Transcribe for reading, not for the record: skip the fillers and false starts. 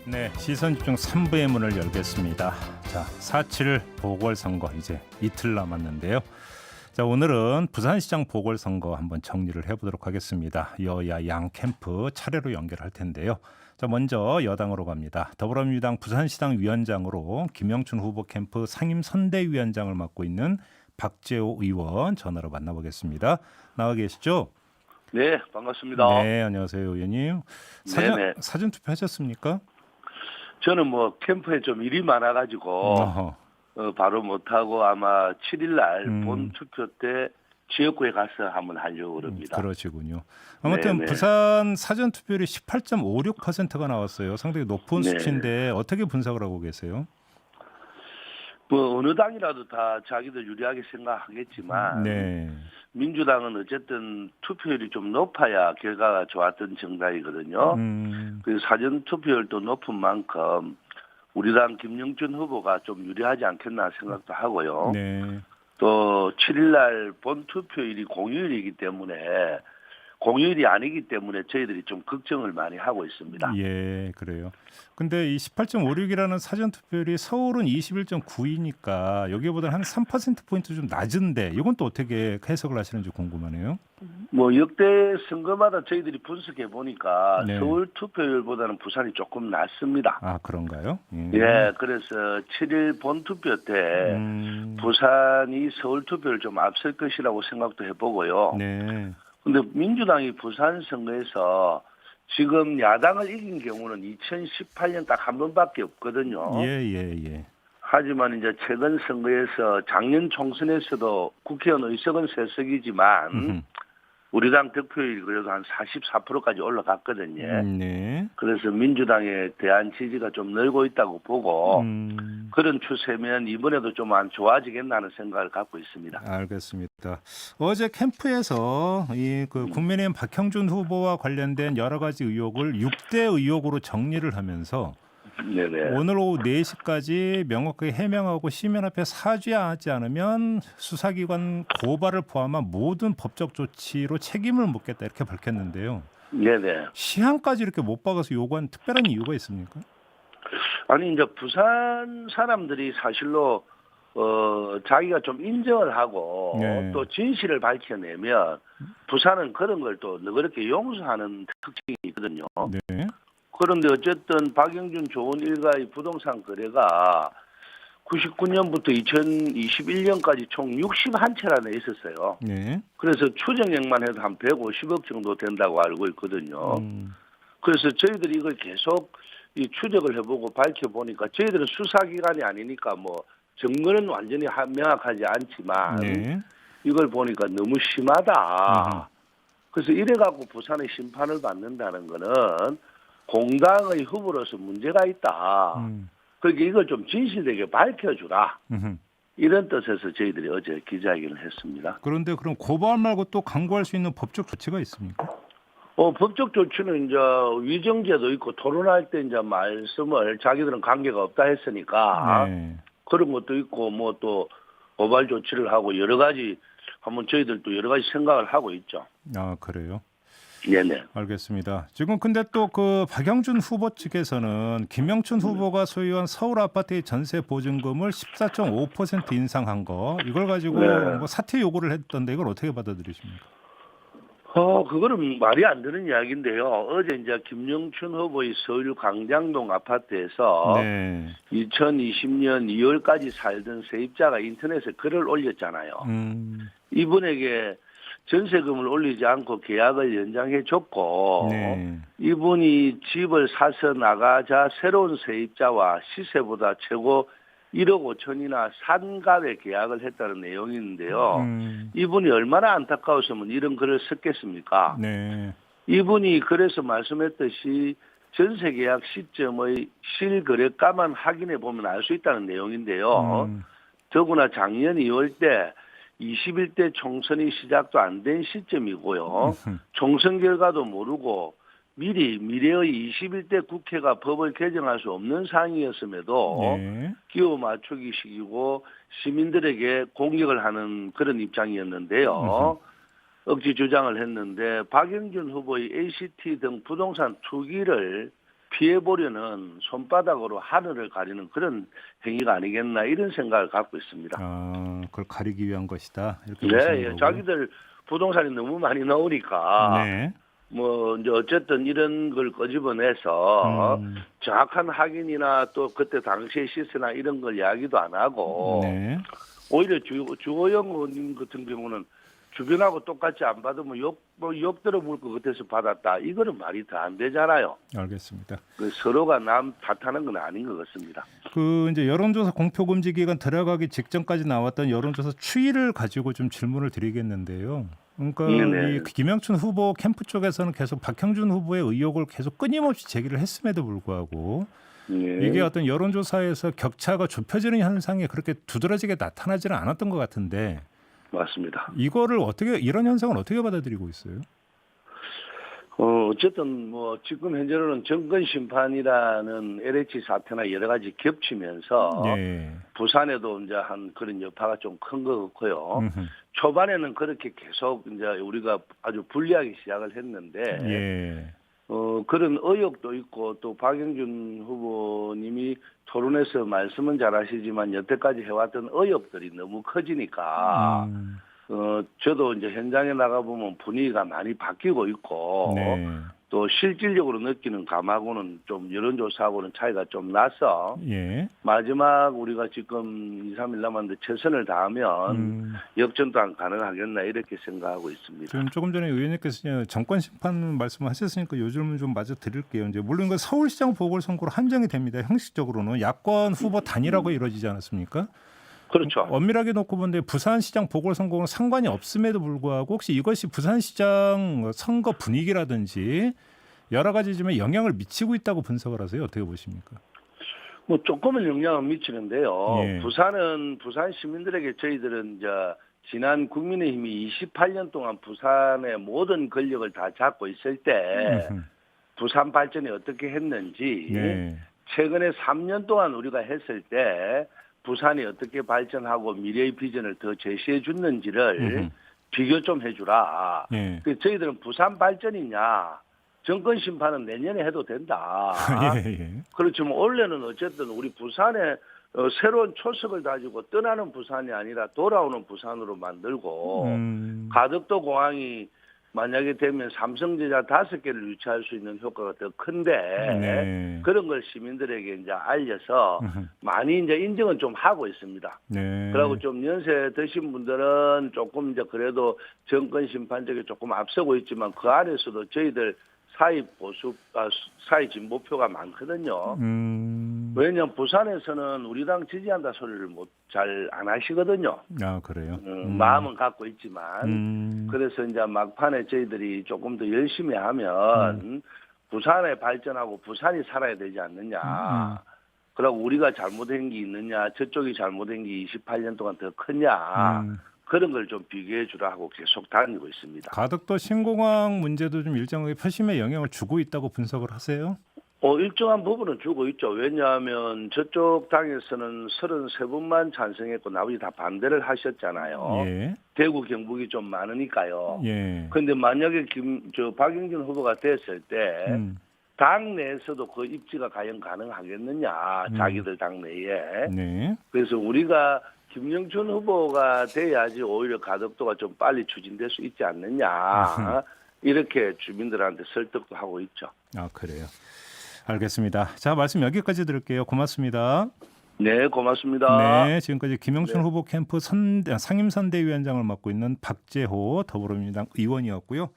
네, 시선집중 3부의 문을 열겠습니다. 자, 4.7 보궐선거 이제 이틀 남았는데요. 자, 오늘은 부산시장 보궐선거 한번 정리를 해보도록 하겠습니다. 여야 양 캠프 차례로 연결할 텐데요. 자, 먼저 여당으로 갑니다. 더불어민주당 부산시당 위원장으로 김영춘 후보 캠프 상임선대위원장을 맡고 있는 박재호 의원 전화로 만나보겠습니다. 나와 계시죠? 네, 반갑습니다. 네, 안녕하세요, 의원님. 사전 투표하셨습니까? 저는 캠프에 좀 일이 많아가지고 바로 못하고 아마 7일 날 본 투표 때 지역구에 가서 한번 하려고 합니다. 그러시군요. 아무튼 네네. 부산 사전 투표율이 18.56%가 나왔어요. 상당히 높은 네. 수치인데 어떻게 분석을 하고 계세요? 어느 당이라도 다 자기들 유리하게 생각하겠지만 네. 민주당은 어쨌든 투표율이 좀 높아야 결과가 좋았던 정당이거든요. 그 사전 투표율도 높은 만큼 우리 당 김영춘 후보가 좀 유리하지 않겠나 생각도 하고요. 네. 또 7일 날 본 투표율이 공휴일이기 때문에 공휴일이 아니기 때문에 저희들이 좀 걱정을 많이 하고 있습니다. 예, 그래요. 근데 이 18.56이라는 사전 투표율이 서울은 21.9이니까 여기보다는 한 3%포인트 좀 낮은데 이건 또 어떻게 해석을 하시는지 궁금하네요. 역대 선거마다 저희들이 분석해 보니까 네. 서울 투표율보다는 부산이 조금 낮습니다. 아, 그런가요? 예, 그래서 7일 본 투표 때 부산이 서울 투표를 좀 앞설 것이라고 생각도 해보고요. 네. 근데 민주당이 부산 선거에서 지금 야당을 이긴 경우는 2018년 딱 한 번밖에 없거든요. 예. 하지만 이제 최근 선거에서 작년 총선에서도 국회의원 의석은 3석이지만 우리 당 득표율이 그래도 한 44%까지 올라갔거든요. 네. 그래서 민주당에 대한 지지가 좀 늘고 있다고 보고 그런 추세면 이번에도 좀 안 좋아지겠나는 생각을 갖고 있습니다. 알겠습니다. 어제 캠프에서 국민의힘 박형준 후보와 관련된 여러 가지 의혹을 6대 의혹으로 정리를 하면서 네네. 오늘 오후 4시까지 명확하게 해명하고 시민 앞에 사죄하지 않으면 수사기관 고발을 포함한 모든 법적 조치로 책임을 묻겠다 이렇게 밝혔는데요. 네네. 시한까지 이렇게 못 박아서 요구한 특별한 이유가 있습니까? 아니 이제 부산 사람들이 사실로 자기가 좀 인정을 하고 네. 또 진실을 밝혀내면 부산은 그런 걸 또 그렇게 용서하는 특징이 있거든요. 네. 그런데 어쨌든 박영준 좋은 일가의 부동산 거래가 99년부터 2021년까지 총 61채나 있었어요. 네. 그래서 추정액만 해도 한 150억 정도 된다고 알고 있거든요. 그래서 저희들이 이걸 계속 추적을 해보고 밝혀보니까 저희들은 수사기관이 아니니까 증거는 완전히 명확하지 않지만 네. 이걸 보니까 너무 심하다. 그래서 이래갖고 부산의 심판을 받는다는 거는 공당의 후보로서 문제가 있다. 그러니까 이걸 좀 진실되게 밝혀주라. 이런 뜻에서 저희들이 어제 기자회견을 했습니다. 그런데 그럼 고발 말고 또 강구할 수 있는 법적 조치가 있습니까? 법적 조치는 이제 위정제도 있고 토론할 때 이제 말씀을 자기들은 관계가 없다 했으니까 네. 그런 것도 있고 또 고발 조치를 하고 여러 가지 한번 저희들도 여러 가지 생각을 하고 있죠. 아, 그래요? 네네. 알겠습니다. 지금 근데 또 박영준 후보 측에서는 김영춘 후보가 소유한 서울 아파트의 전세 보증금을 14.5% 인상한 거 이걸 가지고 사퇴 요구를 했던데 이걸 어떻게 받아들이십니까? 그거는 말이 안 되는 이야기인데요. 어제 이제 김영춘 후보의 서울 광장동 아파트에서 2020년 2월까지 살던 세입자가 인터넷에 글을 올렸잖아요. 이분에게 전세금을 올리지 않고 계약을 연장해 줬고 이분이 집을 사서 나가자 새로운 세입자와 시세보다 최고 1억 5천이나 산가에 계약을 했다는 내용인데요. 이분이 얼마나 안타까웠으면 이런 글을 썼겠습니까? 네. 이분이 그래서 말씀했듯이 전세 계약 시점의 실거래가만 확인해 보면 알 수 있다는 내용인데요. 더구나 작년 2월 때 21대 총선이 시작도 안 된 시점이고요. 총선 결과도 모르고 미리 미래의 21대 국회가 법을 개정할 수 없는 상황이었음에도 끼워 맞추기 식이고 시민들에게 공격을 하는 그런 입장이었는데요. 억지 주장을 했는데 박영준 후보의 ACT 등 부동산 투기를 피해보려는 손바닥으로 하늘을 가리는 그런 행위가 아니겠나 이런 생각을 갖고 있습니다. 아, 그걸 가리기 위한 것이다. 이렇게 네, 보시는 예, 거고요. 자기들 부동산이 너무 많이 나오니까 네. 뭐 이제 어쨌든 이런 걸 끄집어내서 음, 정확한 확인이나 또 그때 당시의 시세나 이런 걸 이야기도 안 하고 네. 오히려 주호영 의원님 같은 경우는 주변하고 똑같이 안 받으면 욕 들어볼 것 같아서 받았다. 이거는 말이 더 안 되잖아요. 알겠습니다. 그 서로가 남 탓하는 건 아닌 것 같습니다. 그 이제 여론조사 공표금지 기간 들어가기 직전까지 나왔던 여론조사 추이를 가지고 좀 질문을 드리겠는데요. 그러니까 네네. 이 김영춘 후보 캠프 쪽에서는 계속 박형준 후보의 의혹을 계속 끊임없이 제기를 했음에도 불구하고 예. 이게 어떤 여론조사에서 격차가 좁혀지는 현상이 그렇게 두드러지게 나타나지는 않았던 것 같은데 맞습니다. 이거를 어떻게 이런 현상을 어떻게 받아들이고 있어요? 어쨌든 뭐 지금 현재로는 정권 심판이라는 LH 사태나 여러 가지 겹치면서 예. 부산에도 이제 한 그런 여파가 좀 큰 것 같고요. 음흠. 초반에는 그렇게 계속 이제 우리가 아주 불리하게 시작을 했는데 예. 그런 의혹도 있고 또 박영준 후보님이 토론에서 말씀은 잘하시지만 여태까지 해왔던 의혹들이 너무 커지니까 저도 이제 현장에 나가 보면 분위기가 많이 바뀌고 있고 네. 또 실질적으로 느끼는 감하고는 좀 여론조사하고는 차이가 좀 나서 예. 마지막 우리가 지금 2, 3일 남았는데 최선을 다하면 역전도 안 가능하겠나 이렇게 생각하고 있습니다. 지금 조금 전에 의원님께서 정권 심판 말씀하셨으니까 요 질문 좀 마저 드릴게요. 이제 물론 그 서울시장 보궐선거로 한정이 됩니다. 형식적으로는 야권 후보 단일화가 이루어지지 않았습니까? 그렇죠. 엄밀하게 놓고 보는데 부산시장 보궐선거는 상관이 없음에도 불구하고 혹시 이것이 부산시장 선거 분위기라든지 여러 가지지만 영향을 미치고 있다고 분석을 하세요. 어떻게 보십니까? 뭐 조금은 영향을 미치는데요. 예. 부산 시민들에게 저희들은 이제 지난 국민의힘이 28년 동안 부산의 모든 권력을 다 잡고 있을 때 부산 발전이 어떻게 했는지 네. 최근에 3년 동안 우리가 했을 때 부산이 어떻게 발전하고 미래의 비전을 더 제시해 줬는지를 비교 좀 해주라. 예. 저희들은 부산 발전이냐 정권 심판은 내년에 해도 된다. 예. 그렇지만 원래는 어쨌든 우리 부산에 새로운 초석을 가지고 떠나는 부산이 아니라 돌아오는 부산으로 만들고 가덕도 공항이 만약에 되면 삼성전자 5개를 유치할 수 있는 효과가 더 큰데 네. 그런 걸 시민들에게 이제 알려서 많이 이제 인정은 좀 하고 있습니다. 네. 그리고 좀 연세 드신 분들은 조금 이제 그래도 정권 심판적에 조금 앞서고 있지만 그 안에서도 저희들 사회 진보표가 많거든요. 왜냐하면 부산에서는 우리 당 지지한다 소리를 잘 안 하시거든요. 아, 그래요? 마음은 갖고 있지만 그래서 이제 막판에 저희들이 조금 더 열심히 하면 부산에 발전하고 부산이 살아야 되지 않느냐. 그리고 우리가 잘못한 게 있느냐, 저쪽이 잘못한 게 28년 동안 더 크냐. 그런 걸 좀 비교해 주라 하고 계속 다니고 있습니다. 가덕도 신공항 문제도 좀 일정하게 표심에 영향을 주고 있다고 분석을 하세요? 일정한 부분은 주고 있죠. 왜냐하면 저쪽 당에서는 33분만 찬성했고 나머지 다 반대를 하셨잖아요. 예. 대구 경북이 좀 많으니까요. 예. 그런데 만약에 박영준 후보가 됐을 때 당 내에서도 그 입지가 과연 가능하겠느냐. 자기들 당 내에. 네. 그래서 우리가 김영춘 후보가 돼야지 오히려 가덕도가 좀 빨리 추진될 수 있지 않느냐. 이렇게 주민들한테 설득도 하고 있죠. 아, 그래요. 알겠습니다. 자, 말씀 여기까지 들을게요. 고맙습니다. 네, 고맙습니다. 네, 지금까지 김영춘 후보 캠프 상임선대위원장을 맡고 있는 박재호 더불어민주당 의원이었고요.